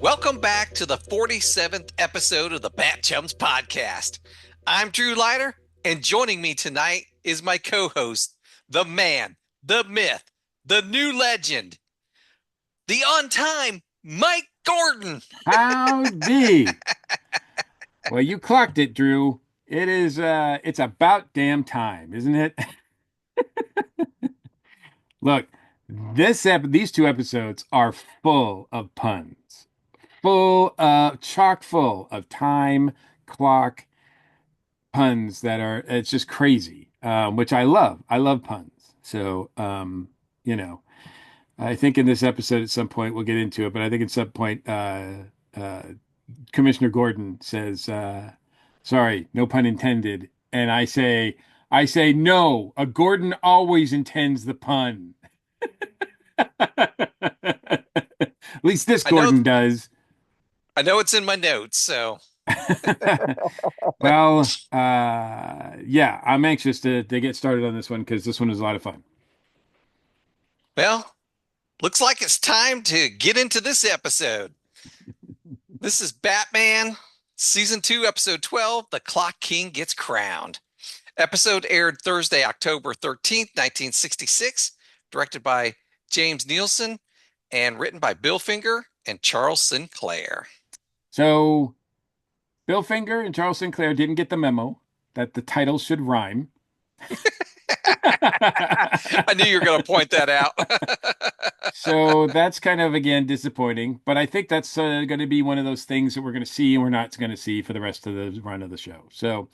Welcome back to the 47th episode of the BatChums podcast. I'm Drew Leiter, and joining me tonight is my co-host, the man, the myth, the new legend, the on-time Mike Gordon. Howdy. Well, you clocked it, Drew. It's about damn time, isn't it? Look, these two episodes are full of puns, chock full of time clock puns it's just crazy, which I love. I love puns. So, you know, I think in this episode at some point we'll get into it, but I think at some point, uh, Commissioner Gordon says, sorry, no pun intended. And I say, no, a Gordon always intends the pun. At least this I know, Gordon does. I know it's in my notes, so Well, yeah, I'm anxious to get started on this one because this one is a lot of fun. well, looks like it's time to get into this episode. This is Batman, Season 2, Episode 12, The Clock King Gets Crowned. Episode aired Thursday, October 13th, 1966, directed by James Nielsen and written by Bill Finger and Charles Sinclair. So, Bill Finger and Charles Sinclair didn't get the memo that the title should rhyme. I knew you were going to point that out. So that's kind of, again, disappointing. But I think that's going to be one of those things that we're going to see and we're not going to see for the rest of the run of the show. So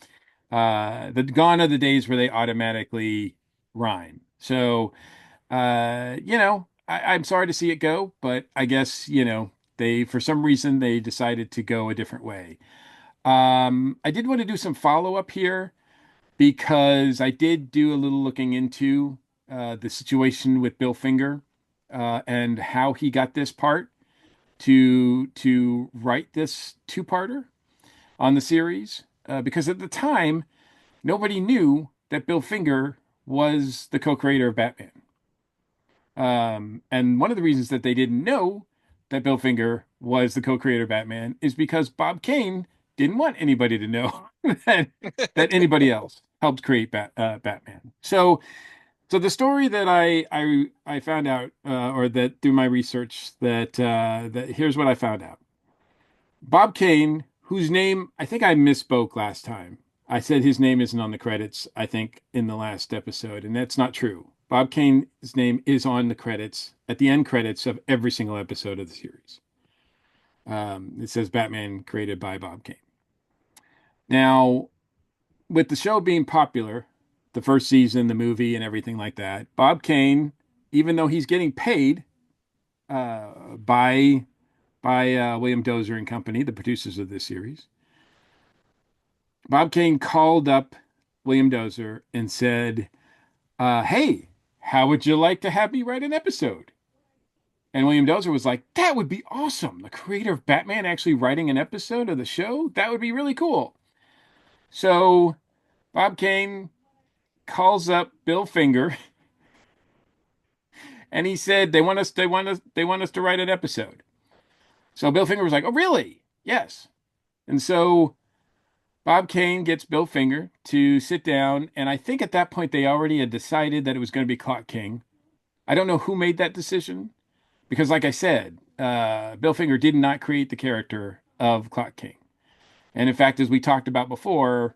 the gone are the days where they automatically rhyme. So, I'm sorry to see it go, but I guess, for some reason, they decided to go a different way. I did want to do some follow up here because I did do a little looking into the situation with Bill Finger and how he got this part to write this two-parter on the series. Because at the time, nobody knew that Bill Finger was the co-creator of Batman. And one of the reasons that they didn't know that Bill Finger was the co-creator of Batman is because Bob Kane didn't want anybody to know that anybody else helped create Batman. So the story that I found out, or that through my research, that here's what I found out. Bob Kane, whose name I think I misspoke last time. I said his name isn't on the credits, I think, in the last episode, and that's not true. Bob Kane's name is on the credits, at the end credits of every single episode of the series. It says Batman created by Bob Kane. Now, with the show being popular, the first season, the movie, and everything like that, Bob Kane, even though he's getting paid by William Dozier and Company, the producers of this series, Bob Kane called up William Dozier and said, "Hey, how would you like to have me write an episode?" And William Dozier was like, "That would be awesome. The creator of Batman actually writing an episode of the show? That would be really cool." So Bob Kane calls up Bill Finger and he said they want us to write an episode. So Bill Finger was like, "Oh, really? Yes." And so Bob Kane gets Bill Finger to sit down, and I think at that point they already had decided that it was going to be Clock King. I don't know who made that decision because, like I said, Bill Finger did not create the character of Clock King. And in fact, as we talked about before,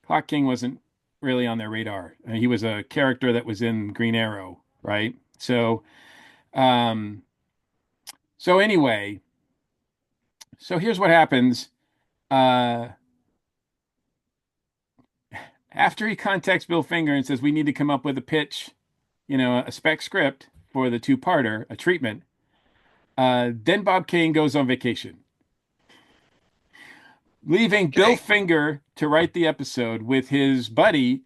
Clock King wasn't really on their radar. He was a character that was in Green Arrow, right? Um, so anyway, so here's what happens. Uh, After he contacts Bill Finger and says, we need to come up with a pitch, a spec script for the two-parter, a treatment, then Bob Kane goes on vacation, leaving Bill Okay. Finger to write the episode with his buddy,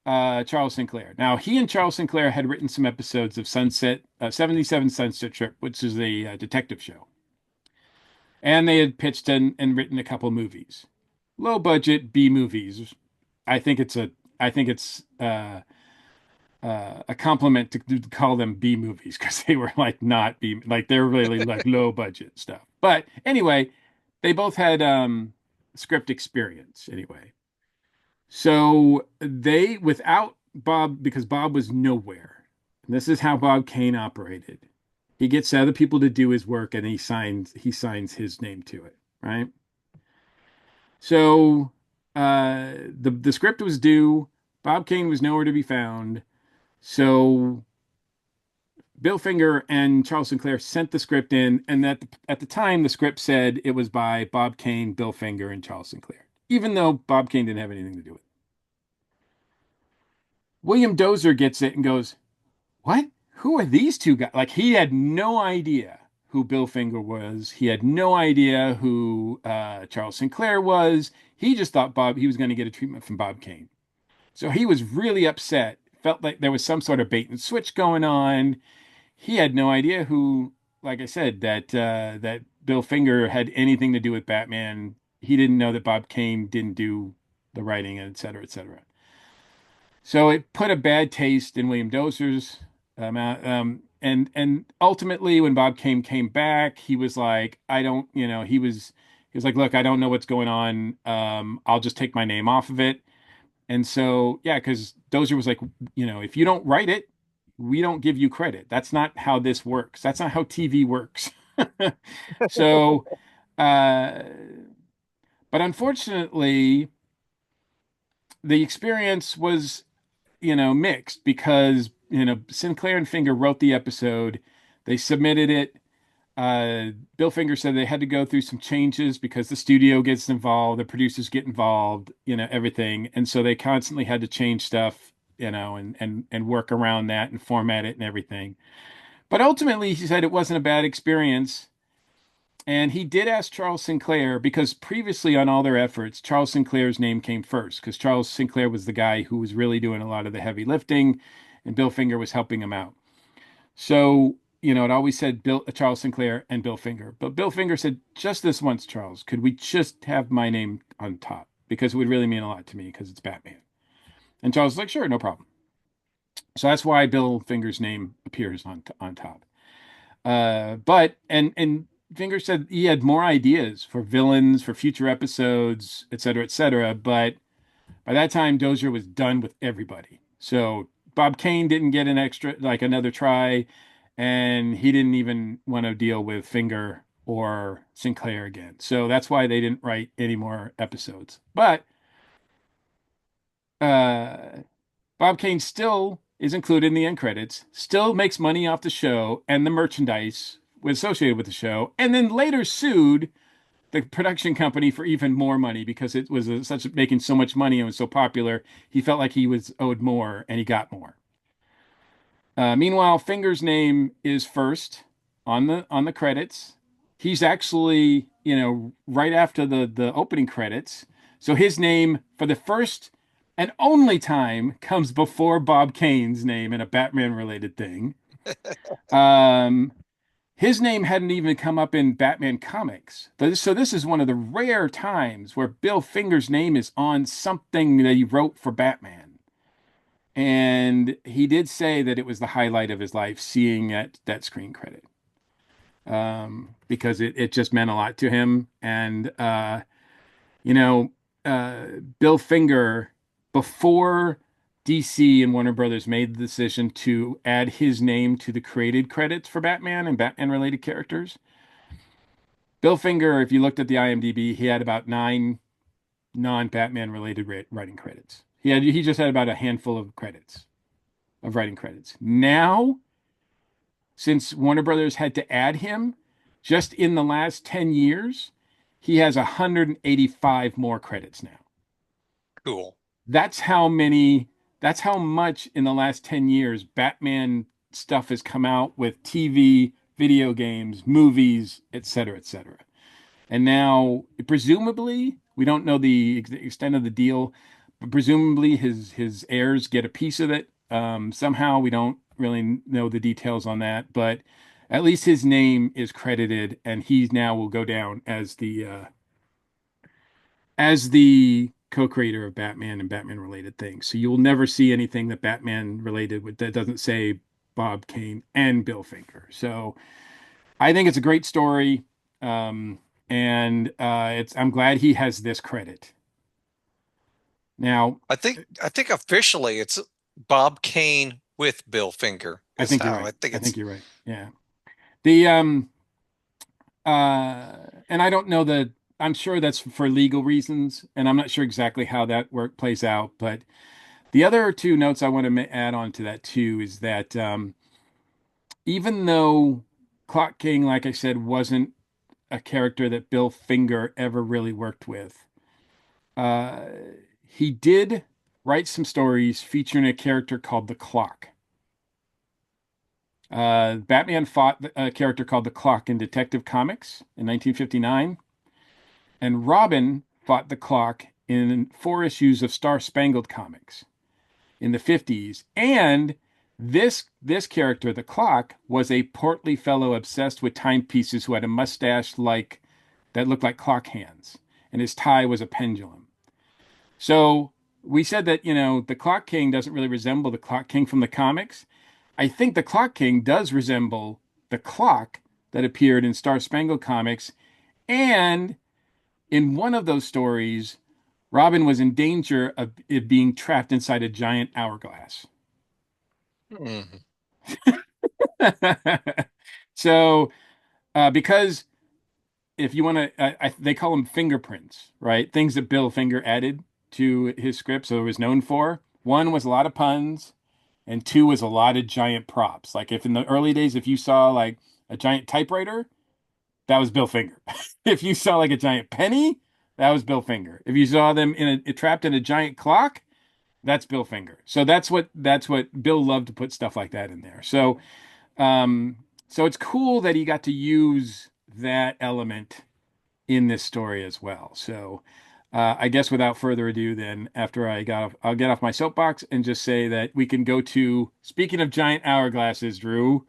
Charles Sinclair. Now, he and Charles Sinclair had written some episodes of 77 Sunset Trip, which is a detective show. And they had pitched and written a couple movies. Low budget B movies. I think it's a compliment to call them B movies because they were like not B, like they're really like low budget stuff. But anyway, they both had script experience anyway. So they, without Bob, because Bob was nowhere, and this is how Bob Kane operated. He gets other people to do his work and he signs his name to it, right? So the script was due. Bob Kane was nowhere to be found. So Bill Finger and Charles Sinclair sent the script in, and at the time the script said it was by Bob Kane, Bill Finger, and Charles Sinclair, even though Bob Kane didn't have anything to do with it. William Dozier gets it and goes, "What? Who are these two guys?" Like he had no idea who Bill Finger was. He had no idea who Charles Sinclair was. He just thought he was going to get a treatment from Bob Kane. So he was really upset. Felt like there was some sort of bait and switch going on. He had no idea who, like I said, that Bill Finger had anything to do with Batman. He didn't know that Bob Kane didn't do the writing, et cetera, et cetera. So it put a bad taste in William Dozier's mouth. And ultimately, when Bob came back, he was like, I don't, he was like, look, I don't know what's going on. I'll just take my name off of it. And so, yeah, because Dozier was like, if you don't write it, we don't give you credit. That's not how this works. That's not how TV works. So, uh, but unfortunately, the experience was, mixed because, Sinclair and Finger wrote the episode. They submitted it. Bill Finger said they had to go through some changes because the studio gets involved, the producers get involved, everything. And so they constantly had to change stuff, and work around that and format it and everything. But ultimately, he said it wasn't a bad experience. And he did ask Charles Sinclair because previously on all their efforts, Charles Sinclair's name came first because Charles Sinclair was the guy who was really doing a lot of the heavy lifting, and Bill Finger was helping him out. So, it always said Charles Sinclair and Bill Finger. But Bill Finger said, just this once, Charles, could we just have my name on top? Because it would really mean a lot to me because it's Batman. And Charles was like, sure, no problem. So that's why Bill Finger's name appears on top. But and Finger said he had more ideas for villains for future episodes, et cetera, et cetera. But by that time, Dozier was done with everybody. So Bob Kane didn't get an extra, like another try, and he didn't even want to deal with Finger or Sinclair again. So that's why they didn't write any more episodes. But uh, Bob Kane still is included in the end credits, still makes money off the show and the merchandise associated with the show, and then later sued the production company for even more money because it was such making so much money and was so popular. He felt like he was owed more, and he got more. Meanwhile, Finger's name is first on the credits. He's actually, right after the opening credits. So his name for the first and only time comes before Bob Kane's name in a Batman related thing. Um, his name hadn't even come up in Batman comics. So this is one of the rare times where Bill Finger's name is on something that he wrote for Batman. And he did say that it was the highlight of his life seeing that screen credit, because it just meant a lot to him. And, you know, Bill Finger, before DC and Warner Brothers made the decision to add his name to the created credits for Batman and Batman related characters, Bill Finger, if you looked at the IMDb, he had about 9 non-Batman related writing credits. He just had about a handful of credits of writing credits. Now, since Warner Brothers had to add him, just in the last 10 years, he has 185 more credits now. Cool. That's how many, that's how much in the last 10 years Batman stuff has come out with TV, video games, movies, et cetera, et cetera. And now, presumably, we don't know the extent of the deal, but presumably his heirs get a piece of it. Somehow we don't really know the details on that, but at least his name is credited, and he now will go down as the co-creator of Batman and Batman related things. So you'll never see anything that Batman related with that doesn't say Bob Kane and Bill Finger. So I think it's a great story. Um, and it's I'm glad he has this credit. Now, I think officially it's Bob Kane with Bill Finger I is think you're how right. I think I think it's. you're right. Yeah. The and I don't know the I'm sure that's for legal reasons, and I'm not sure exactly how that work plays out. But the other two notes I want to add on to that too is that even though Clock King, like I said, wasn't a character that Bill Finger ever really worked with, uh, he did write some stories featuring a character called the Clock. Batman fought a character called the Clock in Detective Comics in 1959. And Robin fought the clock in 4 issues of Star Spangled Comics in the 50s. And this character, the clock, was a portly fellow obsessed with timepieces who had a mustache like that looked like clock hands, and his tie was a pendulum. So we said that, the Clock King doesn't really resemble the Clock King from the comics. I think the Clock King does resemble the clock that appeared in Star Spangled Comics. And in one of those stories, Robin was in danger of it being trapped inside a giant hourglass. Hmm. So, because if you want to, they call them fingerprints, right? Things that Bill Finger added to his script, so it was known for. One was a lot of puns, and two was a lot of giant props. Like if in the early days, if you saw like a giant typewriter, that was Bill Finger. If you saw like a giant penny, that was Bill Finger. If you saw them trapped in a giant clock, that's Bill Finger. So that's what Bill loved to put stuff like that in there. Um, so it's cool that he got to use that element in this story as well. So I guess without further ado, then after I'll get off my soapbox and just say that we can go to speaking of giant hourglasses, Drew.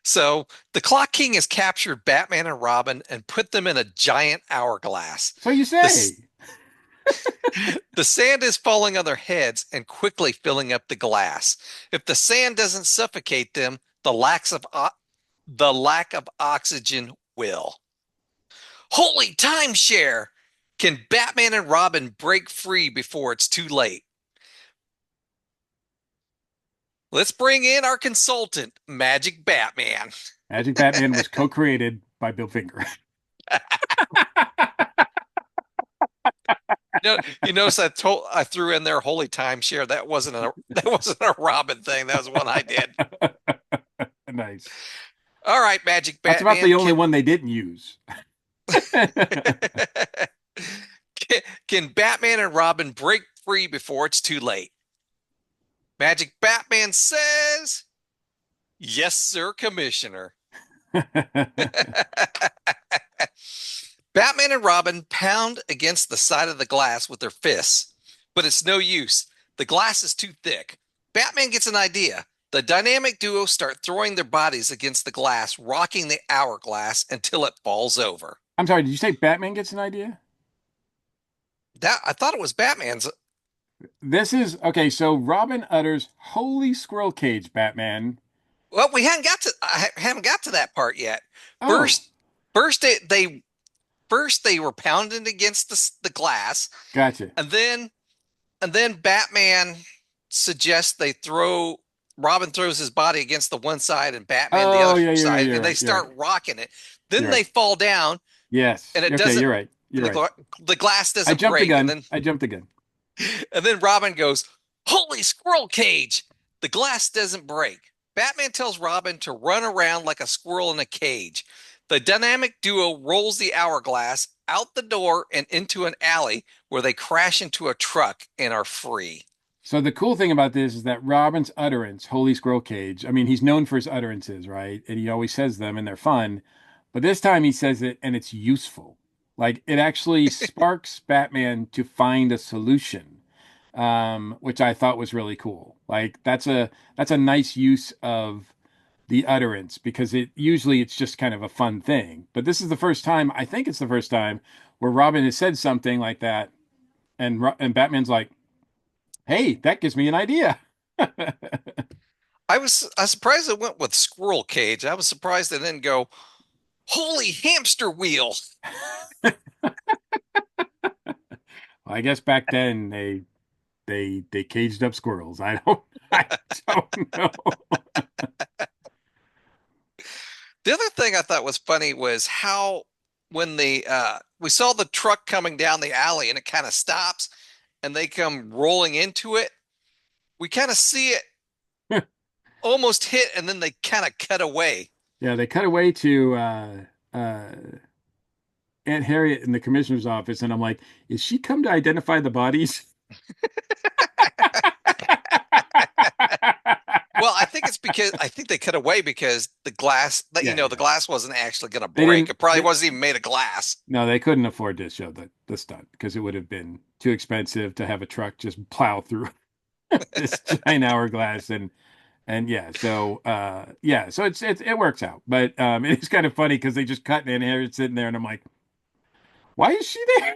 So the Clock King has captured Batman and Robin and put them in a giant hourglass. So you The, say. the sand is falling on their heads and quickly filling up the glass. If the sand doesn't suffocate them, the lack of oxygen will. Holy timeshare! Can Batman and Robin break free before it's too late? Let's bring in our consultant, Magic Batman. Magic Batman was co-created by Bill Finger. You notice I threw in there holy timeshare. That wasn't a Robin thing. That was one I did. Nice. All right, Magic That's about Batman. the only Can one they didn't use. can Batman and Robin break free before it's too late? Magic Batman says, "Yes, sir, Commissioner." Batman and Robin pound against the side of the glass with their fists, but it's no use. The glass is too thick. Batman gets an idea. The dynamic duo start throwing their bodies against the glass, rocking the hourglass until it falls over. I'm sorry, did you say Batman gets an idea? That I thought it was Batman's. This is okay, so Robin utters, "Holy squirrel cage, Batman." Well, I haven't got to that part yet. Oh, First, first they were pounding against the glass, gotcha. and then Batman suggests they throw Robin throws his body against the one side and Batman the Oh, other yeah, you're right, side, you're and they right, you're right. start rocking it. Then You're they right. fall down, Yes. and it Okay, doesn't, you're right. and You're right. the glass I doesn't jumped the break, and gun. then I jumped the gun. and then Robin goes, "Holy squirrel cage!" The glass doesn't break. Batman tells Robin to run around like a squirrel in a cage. The dynamic duo rolls the hourglass out the door and into an alley where they crash into a truck and are free. So the cool thing about this is that Robin's utterance, "Holy squirrel cage," I mean, he's known for his utterances, right? And he always says them and they're fun. But this time he says it and it's useful. Like it actually sparks Batman to find a solution, which I thought was really cool. Like that's a nice use of the utterance because it's just kind of a fun thing. But this is the first time, I think it's the first time where Robin has said something like that, and Batman's like, "Hey, that gives me an idea." I was surprised it went with squirrel cage. I was surprised they didn't go, holy hamster wheel. I guess back then they caged up squirrels. I don't know. The other thing I thought was funny was how when we saw the truck coming down the alley and it kind of stops and they come rolling into it, we kind of see it almost hit and then they kind of cut away. Yeah, they cut away to Aunt Harriet in the commissioner's office, and I'm like, is she come to identify the bodies? Well, I think it's because I think they cut away because the glass that Yeah, the yeah. glass wasn't actually going to They break. didn't. It probably wasn't even made of glass. No, they couldn't afford to show the stunt because it would have been too expensive to have a truck just plow through this giant hourglass and yeah, so yeah, so it works out, but it's kind of funny because they just cut and Harriet's sitting there, and I'm like, why is she there?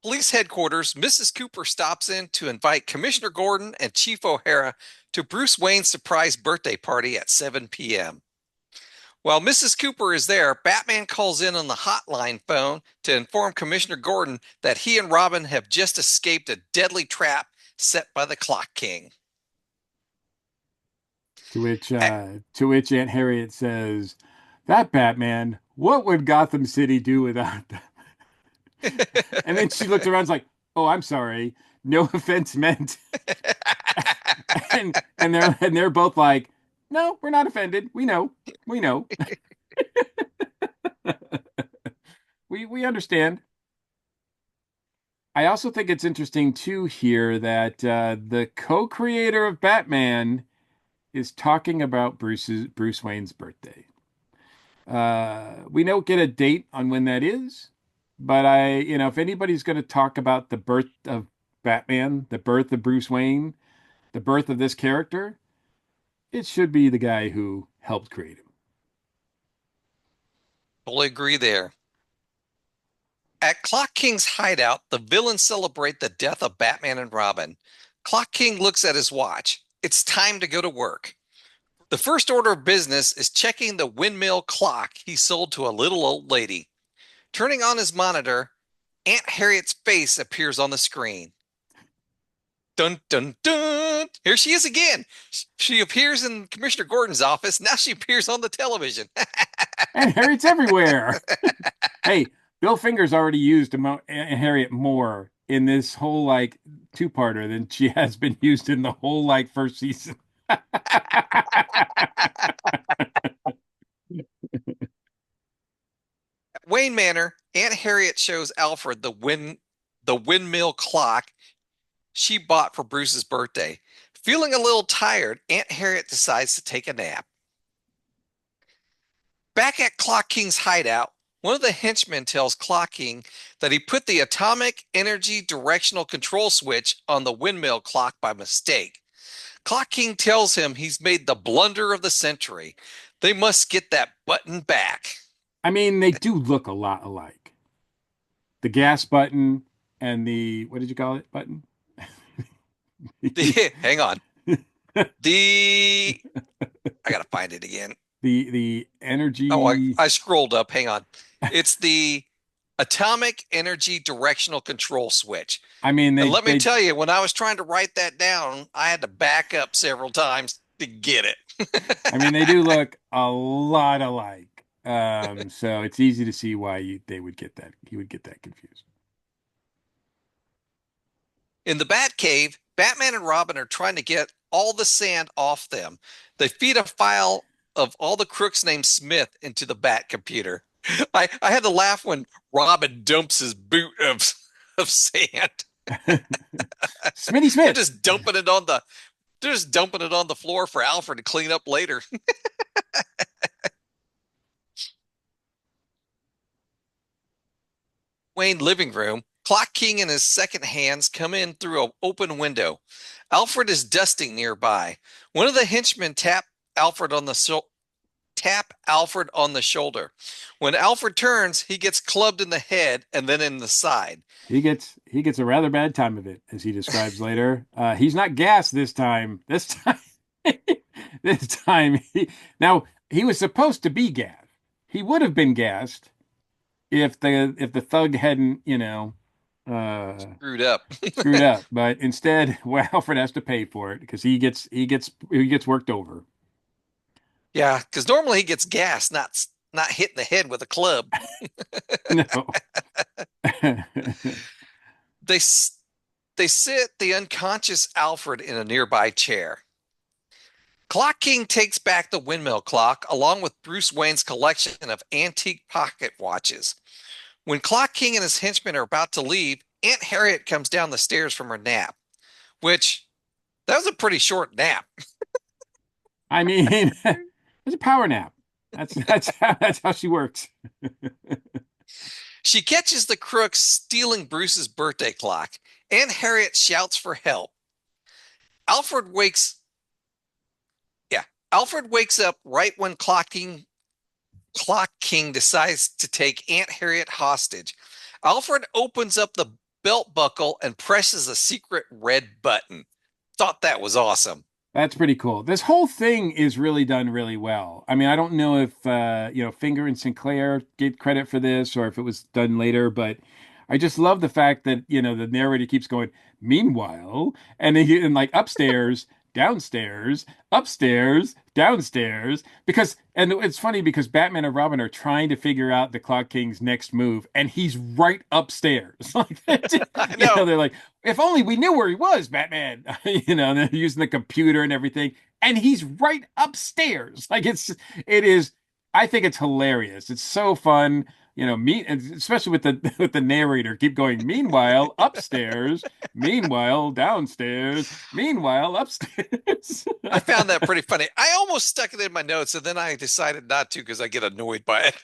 Police headquarters, Mrs. Cooper stops in to invite Commissioner Gordon and Chief O'Hara to Bruce Wayne's surprise birthday party at 7 p.m. While Mrs. Cooper is there, Batman calls in on the hotline phone to inform Commissioner Gordon that he and Robin have just escaped a deadly trap set by the Clock King. To which Aunt Harriet says, "That Batman, what would Gotham City do without them?" And then she looks around, and's like, "Oh, I'm sorry, no offense meant." And they're both like, "No, we're not offended. We know, we understand." I also think it's interesting too here that the co-creator of Batman is talking about Bruce Wayne's birthday. We don't get a date on when that is, but if anybody's going to talk about the birth of Batman, the birth of Bruce Wayne, the birth of this character, it should be the guy who helped create him. Fully agree there. At Clock King's hideout, the villains celebrate the death of Batman and Robin. Clock King looks at his watch. It's time to go to work. The first order of business is checking the windmill clock he sold to a little old lady. Turning on his monitor, Aunt Harriet's face appears on the screen. Dun dun dun! Here she is again. She appears in Commissioner Gordon's office. Now she appears on the television. And Harriet's everywhere. Hey, Bill Finger's already used Harriet more in this whole like two-parter than she has been used in the whole like first season. At Wayne Manor, Aunt Harriet shows Alfred the windmill clock she bought for Bruce's birthday. Feeling a little tired, Aunt Harriet decides to take a nap. Back at Clock King's hideout, one of the henchmen tells Clock King that he put the atomic energy directional control switch on the windmill clock by mistake. Clock King tells him he's made the blunder of the century. They must get that button back. I mean, they do look a lot alike. The gas button and the, what did you call it, button? Hang on. The I gotta find it again. The energy. Oh, I scrolled up. Hang on. It's the atomic energy directional control switch. I mean, And let me tell you, when I was trying to write that down, I had to back up several times to get it. I mean, they do look a lot alike. So it's easy to see why they would get that. He would get that confused. In the Batcave, Batman and Robin are trying to get all the sand off them. They feed a file of all the crooks named Smith into the Bat computer. I had to laugh when Robin dumps his boot of sand. Smitty They're Smith. just dumping it on the they're just dumping it on the floor for Alfred to clean up later. Wayne living room. Clock King and his second hands come in through an open window. Alfred is dusting nearby. One of the henchmen tap Alfred on the shoulder. When Alfred turns, he gets clubbed in the head and then in the side. He gets a rather bad time of it, as he describes later. He's not gassed this time. This time, this time. Now he was supposed to be gassed. He would have been gassed if the thug hadn't, Screwed up. screwed up. But instead, well, Alfred has to pay for it because he gets worked over. Yeah, because normally he gets gassed, not hit in the head with a club. No. They they sit the unconscious Alfred in a nearby chair. Clock King takes back the windmill clock along with Bruce Wayne's collection of antique pocket watches. When Clock King and his henchmen are about to leave, Aunt Harriet comes down the stairs from her nap, which that was a pretty short nap. I mean, it's a power nap. That's how she works. She catches the crooks stealing Bruce's birthday clock. Aunt Harriet shouts for help. Alfred wakes yeah, Alfred wakes up right when Clock King decides to take Aunt Harriet hostage. Alfred opens up the belt buckle and presses a secret red button. Thought that was awesome. That's pretty cool. This whole thing is really done really well. I mean, I don't know if Finger and Sinclair get credit for this or if it was done later, but I just love the fact that, the narrator keeps going, meanwhile, and like upstairs, downstairs, upstairs, downstairs, and it's funny because Batman and Robin are trying to figure out the Clock King's next move, and he's right upstairs. Like, I know. they're like, if only we knew where he was, Batman. And they're using the computer and everything, and he's right upstairs. Like it is. I think it's hilarious. It's so fun. Me, especially with the narrator, keep going. Meanwhile, upstairs. Meanwhile, downstairs. Meanwhile, upstairs. I found that pretty funny. I almost stuck it in my notes and then I decided not to because I get annoyed by it.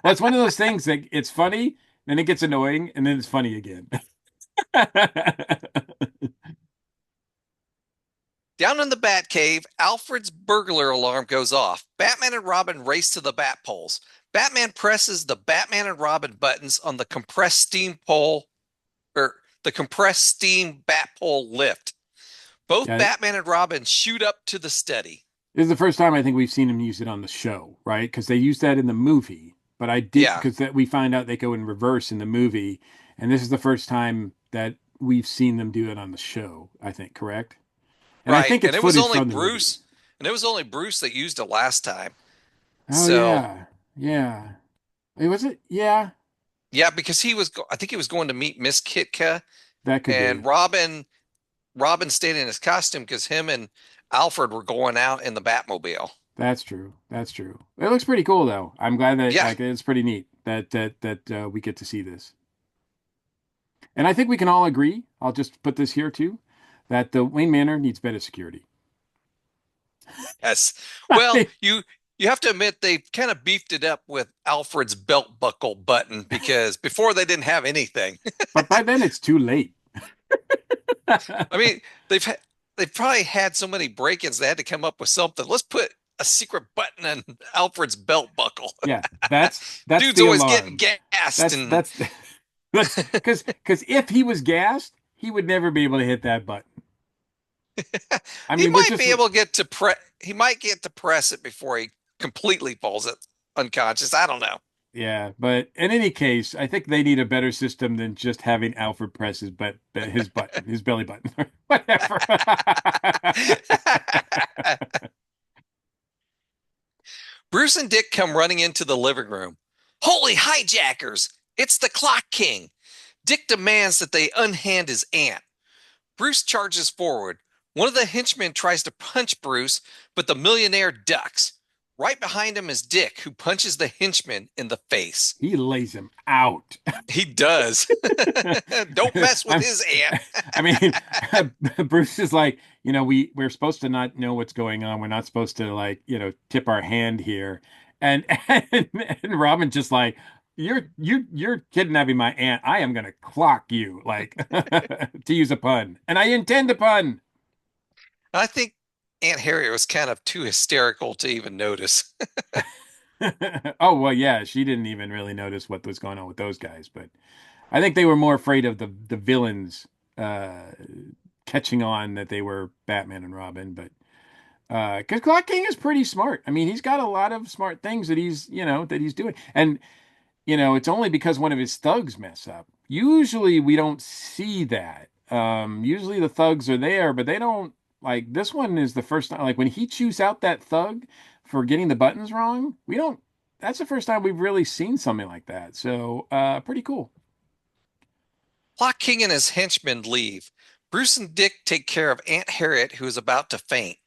Well, it's one of those things that it's funny, then it gets annoying, and then it's funny again. Down in the Batcave, Alfred's burglar alarm goes off. Batman and Robin race to the bat poles. Batman presses the Batman and Robin buttons on the compressed steam pole or the compressed steam bat pole lift. Both Yeah, Batman and Robin shoot up to the study. this is the first time I think we've seen him use it on the show, right? Because they used that in the movie, but I did Yeah, because that we find out they go in reverse in the movie, and this is the first time that we've seen them do it on the show. I think, correct? And I right. think it's footage from the movie. And it was only Bruce that used it last time. Oh So, yeah, yeah. Wait, was it? Yeah, yeah, because I think he was going to meet Miss Kitka that could and be. Robin stayed in his costume because him and Alfred were going out in the Batmobile. That's true. That's true. It looks pretty cool though. I'm glad that Yeah, like it's pretty neat that we get to see this. And I think we can all agree, I'll just put this here too, that the Wayne Manor needs better security. yes. Well, you have to admit they kind of beefed it up with Alfred's belt buckle button because before they didn't have anything. But by then it's too late. I mean, they've probably had so many break-ins they had to come up with something. Let's put a secret button on Alfred's belt buckle. Yeah, that's Dude's the always getting alarm. gassed That's and that's because if he was gassed, he would never be able to hit that button. I he mean, we're might just be able to get to he might get to press it before he completely falls it unconscious. I don't know. yeah, but in any case, I think they need a better system than just having Alfred press his button, his belly button, whatever. Bruce and Dick come running into the living room. Holy hijackers! It's the Clock King. Dick demands that they unhand his aunt. Bruce charges forward. One of the henchmen tries to punch Bruce, but the millionaire ducks. Right behind him is Dick, who punches the henchman in the face. He lays him out. He does. Don't mess with I'm, his aunt. I mean, Bruce is like, we're supposed to not know what's going on. We're not supposed to like, tip our hand here. And and Robin just like, you're kidnapping my aunt. I am gonna clock you, like to use a pun. And I intend a pun. I think Aunt Harriet was kind of too hysterical to even notice. Oh, well, yeah, she didn't even really notice what was going on with those guys, but I think they were more afraid of the villains uh catching on that they were Batman and Robin, but because Clock King is pretty smart. I mean, he's got a lot of smart things that he's doing. And it's only because one of his thugs mess up. Usually we don't see that. Usually the thugs are there, but they don't like this one is the first time like when he chews out that thug for getting the buttons wrong, we don't that's the first time we've really seen something like that. So, pretty cool. Clock King and his henchmen leave. Bruce and Dick take care of Aunt Harriet, who is about to faint.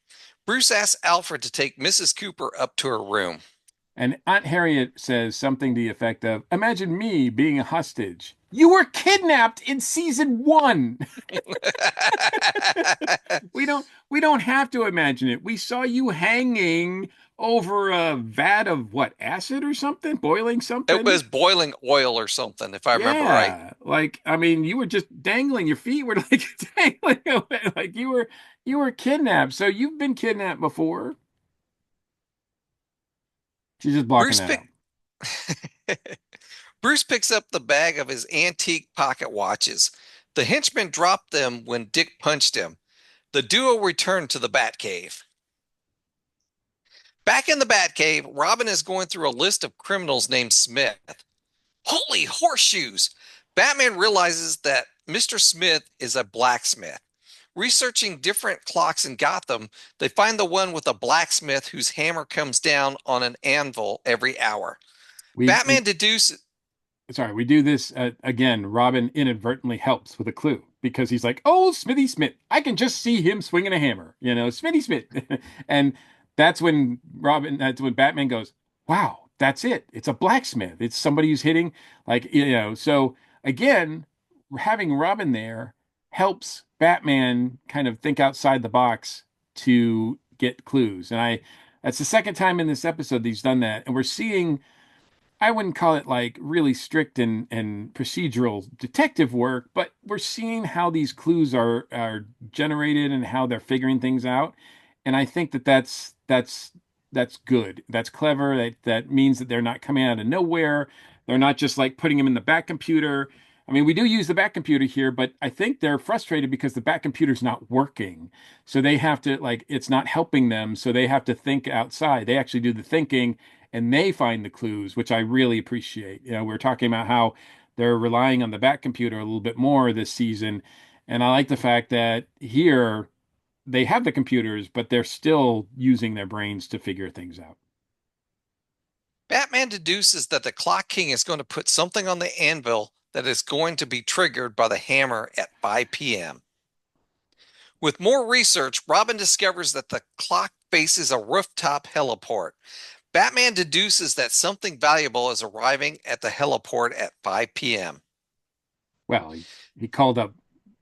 Bruce asks Alfred to take Mrs. Cooper up to her room. And Aunt Harriet says something to the effect of, "Imagine me being a hostage. You were kidnapped in season one." We don't have to imagine it. We saw you hanging over a vat of what, acid or something, boiling It something. was boiling oil or something, if I remember right. Yeah, like I mean, you were just dangling. Your feet were like dangling away, like you were kidnapped. So you've been kidnapped before. She's just blocking Bruce that pick out. Bruce picks up the bag of his antique pocket watches. The henchman dropped them when Dick punched him. The duo return to the Batcave. Back in the Batcave, Robin is going through a list of criminals named Smith. Holy horseshoes! Batman realizes that Mr. Smith is a blacksmith. Researching different clocks in Gotham, they find the one with a blacksmith whose hammer comes down on an anvil every hour. We Batman deduces. sorry, we do this again. Robin inadvertently helps with a clue because he's like, "Oh, Smithy Smith, I can just see him swinging a hammer, Smithy Smith," and that's when Batman goes, "Wow, that's it. It's a blacksmith. It's somebody who's hitting like." So again, having Robin there helps Batman kind of think outside the box to get clues, and I that's the second time in this episode that he's done that, and we're seeing. I wouldn't call it like really strict and procedural detective work, but we're seeing how these clues are generated and how they're figuring things out. And I think that's good. That's clever. That means that they're not coming out of nowhere. They're not just like putting them in the back computer. I mean, we do use the back computer here, but I think they're frustrated because the back computer's not working. So they have to like it's not helping them, so they have to think outside. They actually do the thinking and they find the clues, which I really appreciate. We're talking about how they're relying on the back computer a little bit more this season, and I like the fact that here they have the computers, but they're still using their brains to figure things out. Batman deduces that the Clock King is going to put something on the anvil that is going to be triggered by the hammer at 5 p.m. With more research, Robin discovers that the clock faces a rooftop heliport. Batman deduces that something valuable is arriving at the heliport at 5 p.m. Well, he called up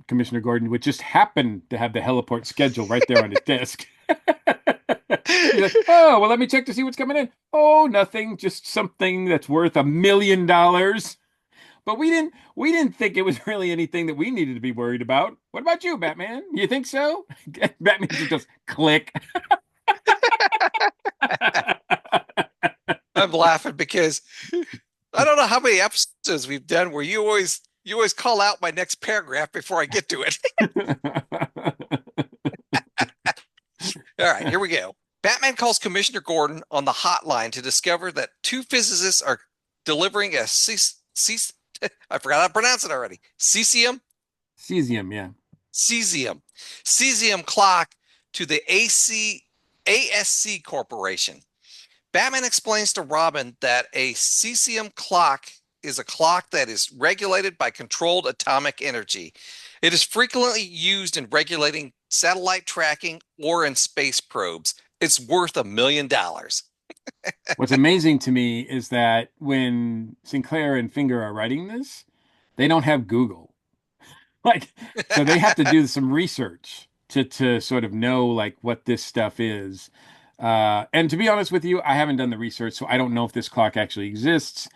Commissioner Gordon, which just happened to have the heliport schedule right there on his desk. He's like, "Oh, well, let me check to see what's coming in. Oh, nothing, just something that's worth $1 million." But we didn't think it was really anything that we needed to be worried about. What about you, Batman? You think so? Batman just goes click. I'm laughing because I don't know how many episodes we've done where you always call out my next paragraph before I get to it. All right, here we go. Batman calls Commissioner Gordon on the hotline to discover that two physicists are delivering a I forgot how to pronounce it already. Cesium, yeah. Cesium, cesium clock to the ASC Corporation. Batman explains to Robin that a cesium clock is a clock that is regulated by controlled atomic energy. It is frequently used in regulating satellite tracking or in space probes. It's worth $1 million. What's amazing to me is that when Sinclair and Finger are writing this, they don't have Google. Like, so they have to do some research to sort of know like what this stuff is. And to be honest with you, I haven't done the research, so I don't know if this clock actually exists,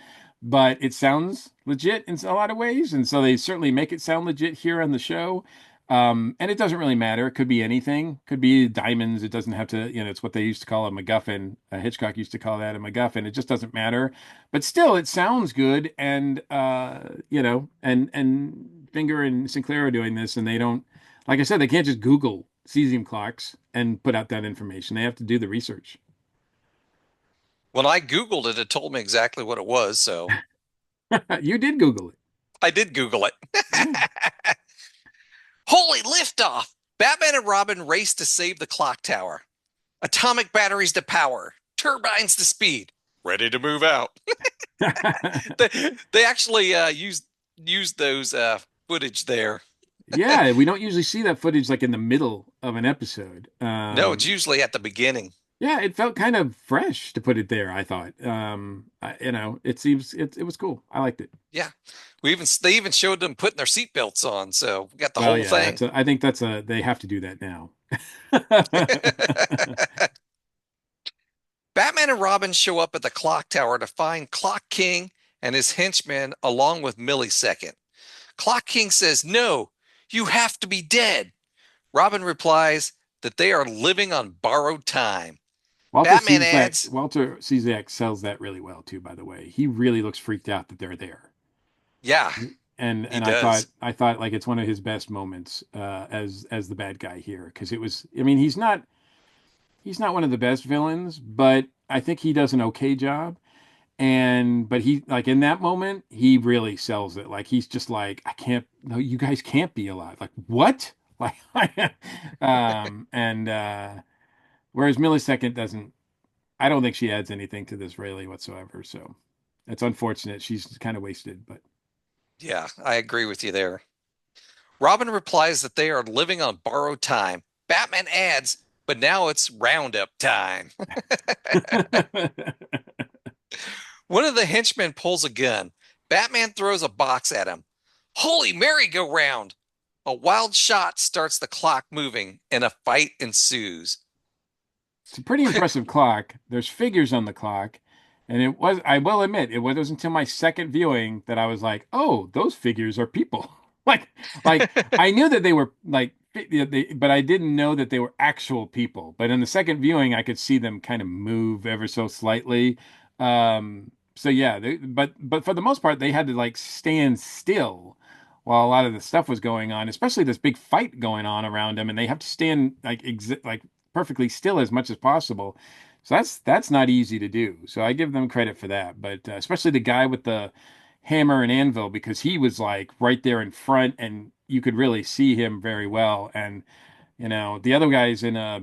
but it sounds legit in a lot of ways. And so they certainly make it sound legit here on the show. And it doesn't really matter. It could be anything. Could be diamonds. It doesn't have to, it's what they used to call a MacGuffin. Hitchcock used to call that a MacGuffin. It just doesn't matter. But still, it sounds good. And and Finger and Sinclair are doing this, and they don't, like I said, they can't just Google cesium clocks and put out that information. They have to do the research. When I Googled it, it told me exactly what it was. So You did Google it. I did Google it. Yeah. Holy liftoff! Batman and Robin race to save the clock tower. Atomic batteries to power. Turbines to speed. Ready to move out. They actually used those footage there. Yeah, we don't usually see that footage like in the middle of an episode. No, it's usually at the beginning. Yeah, it felt kind of fresh to put it there, I thought. It seems it was cool. I liked it. Yeah. They even showed them putting their seatbelts on, so we got the Well, whole yeah, thing. I think they have to do that now. Batman and Robin show up at the clock tower to find Clock King and his henchmen along with Millisecond. Clock King says, "No, you have to be dead." Robin replies that they are living on borrowed time. Batman adds, Walter Czak sells that really well too, by the way. He really looks freaked out that they're there. "Yeah, he And does." I thought like it's one of his best moments as the bad guy here because it was he's not one of the best villains, but I think he does an okay job. And but he like in that moment, he really sells it. Like he's just like, I can't no, you guys can't be alive. Like, what? Like and whereas Millisecond doesn't I don't think she adds anything to this really whatsoever. So it's unfortunate. She's kind of wasted, but Yeah, I agree with you there. Robin replies that they are living on borrowed time. Batman adds, "But now it's roundup time." One of the henchmen pulls a gun. Batman throws a box at him. Holy merry-go-round! A wild shot starts the clock moving, and a fight ensues. it's a pretty impressive clock. There's figures on the clock. And I will admit, it wasn't until my second viewing that I was like, oh, those figures are people. Like, like I knew that they were like, but I didn't know that they were actual people. But in the second viewing, I could see them kind of move ever so slightly. So yeah, but for the most part, they had to like stand still while a lot of the stuff was going on, especially this big fight going on around them, and they have to stand like perfectly still as much as possible. So that's not easy to do. So I give them credit for that. But especially the guy with the hammer and anvil because he was like right there in front and you could really see him very well. And the other guy's in a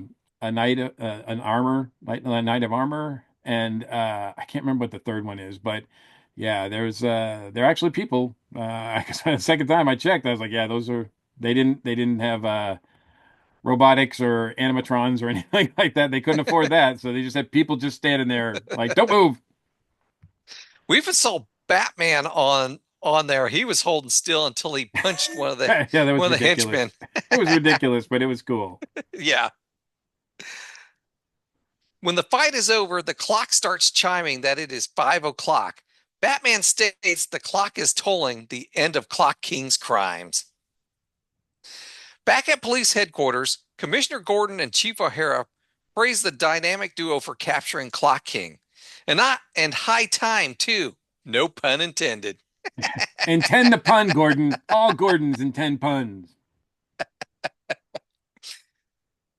knight an armor like a knight of armor, and I can't remember what the third one is, but yeah, they're actually people. I guess the second time I checked, I was like, yeah, those are they didn't have robotics or animatrons or anything like that. They couldn't afford that, so they just had people just standing there like, don't move. We even saw Batman on there. He was holding still until he punched Yeah, that was one of the ridiculous. henchmen. It was ridiculous, but it was cool. Yeah. When the fight is over, the clock starts chiming that it is 5 o'clock. Batman states the clock is tolling the end of Clock King's crimes. Back at police headquarters, Commissioner Gordon and Chief O'Hara praise the dynamic duo for capturing Clock King. And high time, too. No pun intended. Intend the pun, Gordon. All Gordons intend puns.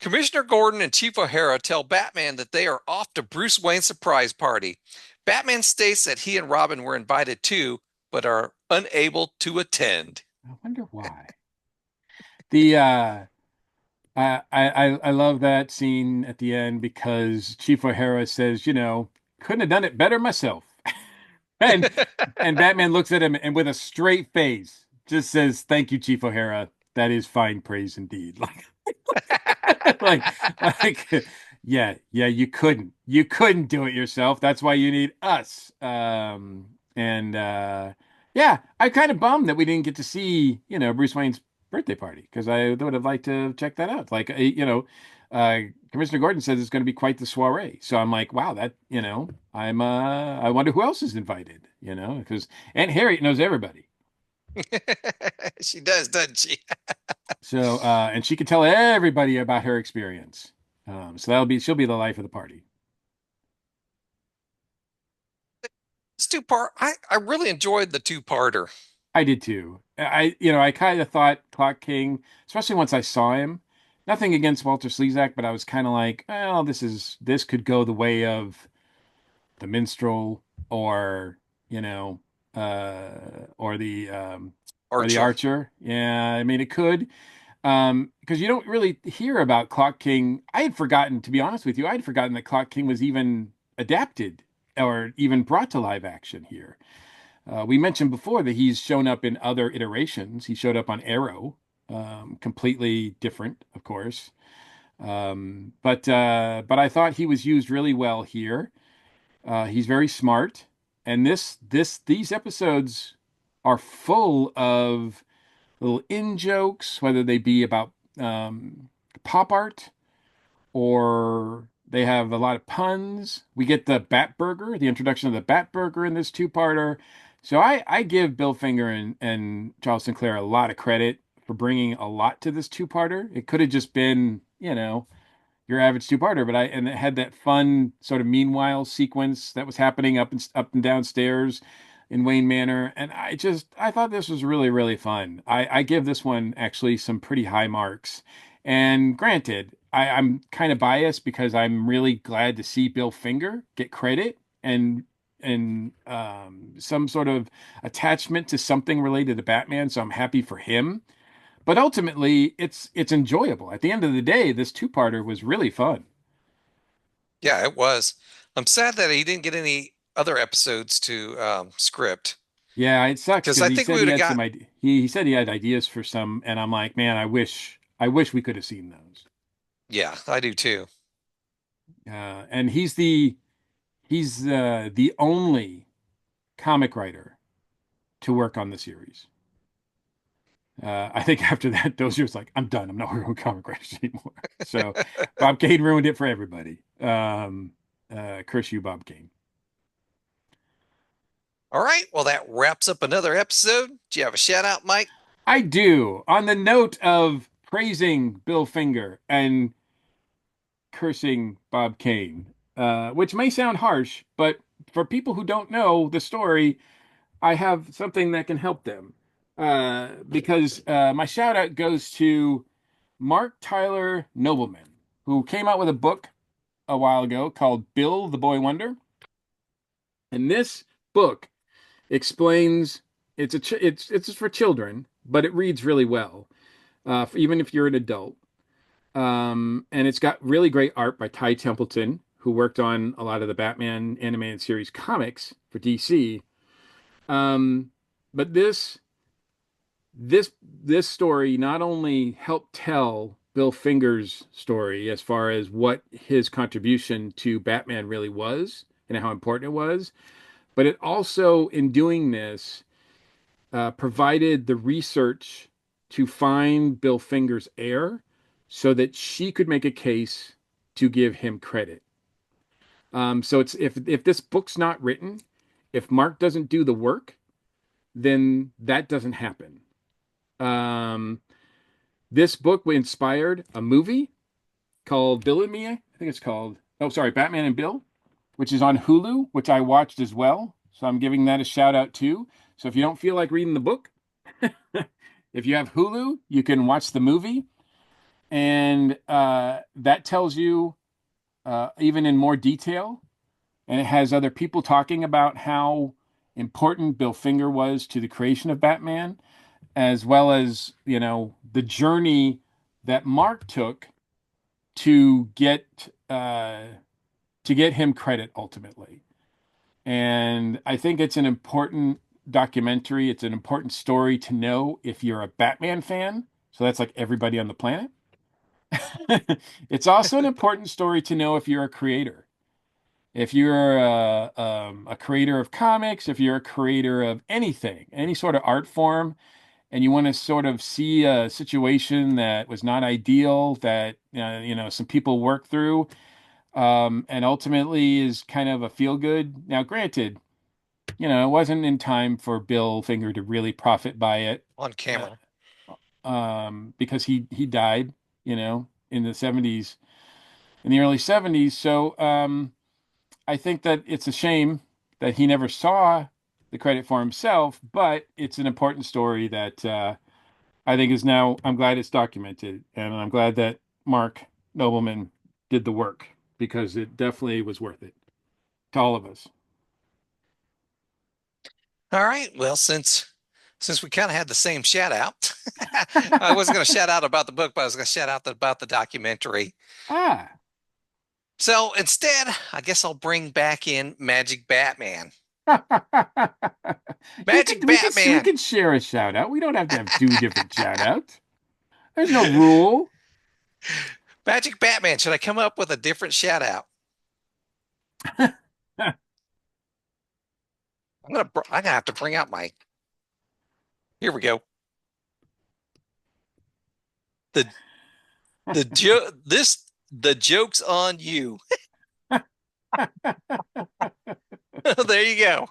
Commissioner Gordon and Chief O'Hara tell Batman that they are off to Bruce Wayne's surprise party. Batman states that he and Robin were invited too, but are unable to attend. I wonder why. The I love that scene at the end because Chief O'Hara says, couldn't have done it better myself. And and Batman looks at him and with a straight face just says, "Thank you, Chief O'Hara. That is fine praise indeed." Like, yeah, you couldn't do it yourself. That's why you need us. And yeah, I'm kind of bummed that we didn't get to see, Bruce Wayne's birthday party because I would have liked to check that out. Like, uh, Commissioner Gordon says it's going to be quite the soiree. So I'm like, wow, I wonder who else is invited, because Aunt Harriet knows everybody. She does, doesn't she? So, and she can tell everybody about her experience. So she'll be the life of the party. This two-part, I really enjoyed the two-parter. I did too. I kind of thought Clock King, especially once I saw him. Nothing against Walter Slezak, but I was kind of like, well, this could go the way of the minstrel, or you know, or the Archer. archer. Yeah, I mean it could, because you don't really hear about Clock King. I had forgotten, to be honest with you, I had forgotten that Clock King was even adapted or even brought to live action here. We mentioned before that he's shown up in other iterations. He showed up on Arrow, completely different, of course. But I thought he was used really well here. He's very smart, and these episodes are full of little in jokes, whether they be about pop art, or they have a lot of puns. We get the Bat Burger, the introduction of the Bat Burger in this two-parter. So I give Bill Finger and Charles Sinclair a lot of credit for bringing a lot to this two-parter. It could have just been, your average two-parter, but and it had that fun sort of meanwhile sequence that was happening up and downstairs in Wayne Manor, and I thought this was really really fun. I give this one actually some pretty high marks. And granted, I'm kind of biased because I'm really glad to see Bill Finger get credit and some sort of attachment to something related to Batman, so I'm happy for him. But ultimately, it's enjoyable. At the end of the day, this two-parter was really fun. Yeah, it was. I'm sad that he didn't get any other episodes to script Yeah, it sucks because because I he think we said he would have had some got. idea. He said he had ideas for some, and I'm like, man, I wish we could have seen those. Yeah, I do too. And he's the only comic writer to work on the series. I think after that, Dozier's like, I'm done. I'm not working on comic writers anymore. So Bob Kane ruined it for everybody. Curse you, Bob Kane. All right, well, that wraps up another episode. Do you have a shout out, Mike? I do. On the note of praising Bill Finger and cursing Bob Kane, which may sound harsh, but for people who don't know the story, I have something that can help them. Because my shout out goes to Mark Tyler Nobleman, who came out with a book a while ago called Bill the Boy Wonder. And this book explains it's for children, but it reads really well, even if you're an adult. And it's got really great art by Ty Templeton, who worked on a lot of the Batman animated series comics for DC. Um, but this story not only helped tell Bill Finger's story as far as what his contribution to Batman really was and how important it was, but it also, in doing this, provided the research to find Bill Finger's heir so that she could make a case to give him credit. So it's if this book's not written, if Mark doesn't do the work, then that doesn't happen. Um, this book inspired a movie called Bill and Me. I think it's called. Oh, sorry, Batman and Bill, which is on Hulu, which I watched as well. So I'm giving that a shout out too. So if you don't feel like reading the book, if you have Hulu, you can watch the movie, and that tells you even in more detail. And it has other people talking about how important Bill Finger was to the creation of Batman, as well as the journey that Mark took to get him credit ultimately. And I think it's an important documentary. It's an important story to know if you're a Batman fan. So that's like everybody on the planet. It's also an important story to know if you're a creator. If you're a creator of comics, if you're a creator of anything, any sort of art form, and you want to sort of see a situation that was not ideal, that some people work through, and ultimately is kind of a feel good. Now, granted, it wasn't in time for Bill Finger to really profit by it. On Uh, camera. because he died, in the 70s, in the early 70s. So I think that it's a shame that he never saw the credit for himself, but it's an important story that I think is now, I'm glad it's documented, and I'm glad that Mark Nobleman did the work because it definitely was worth it to all of us. All right. Well, since we kind of had the same shout out, I wasn't going to shout out about the book, but I was going to shout out about the documentary. Ah, So instead, I guess I'll bring back in Magic Batman. you could Magic we Batman. could share a shout out. We don't have to have two different shout outs. There's no rule. Magic Batman. Should I come up with a different shout out? I'm gonna have to bring out my. Here we go. The the joke's on you. There you go.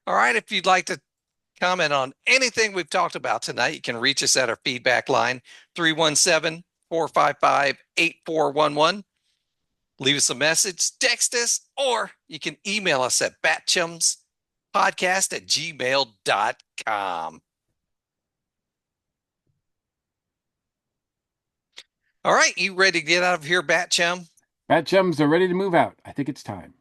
All right. If you'd like to comment on anything we've talked about tonight, you can reach us at our feedback line 317-455-8411. Leave us a message, text us, or you can email us at batchumspodcast@gmail.com. All right, you ready to get out of here, Batchum? BatChums are ready to move out. I think it's time.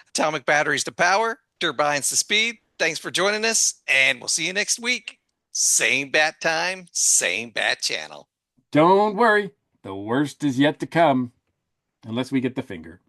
Atomic batteries to power, turbines to speed. Thanks for joining us, and we'll see you next week. Same bat time, same bat channel. Don't worry, the worst is yet to come, unless we get the finger.